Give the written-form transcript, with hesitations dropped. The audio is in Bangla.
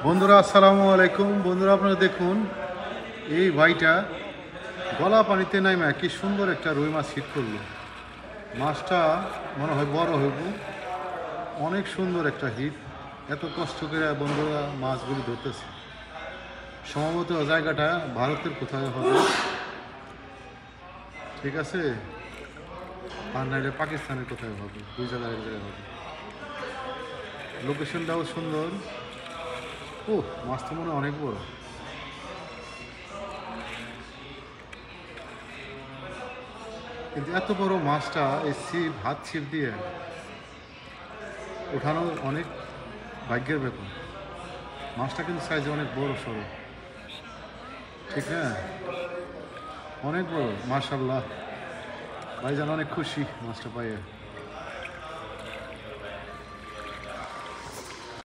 বন্ধুরা আসসালামু আলাইকুম। বন্ধুরা আপনারা দেখুন, এই ভাইটা গলা পানিতে নাইমা কি সুন্দর একটা রুই মাছ হিট করলো। মাছটা মনে হয় বড় হইব, অনেক সুন্দর একটা হিট। এত কষ্ট করে বন্ধুরা মাছগুলি ধরতেছে। সম্ভবত জায়গাটা ভারতের কোথায় হবে, ঠিক আছে, আর নাইলে পাকিস্তানের কোথায় হবে, দুই জায়গায় এক জায়গায় হবে। লোকেশনটাও সুন্দর। ও, মাছ তো মনে হয় অনেক বড়। কিন্তু এত বড় মাছটা এই হাত ছিপ দিয়ে ওঠানো অনেক ভাগ্যের ব্যাপার। মাছটা কিন্তু সাইজে অনেক বড় সড়ো, ঠিক না? অনেক বড়, মাশাল্লাহ। ভাইজান অনেক খুশি মাছটা পাইয়ে।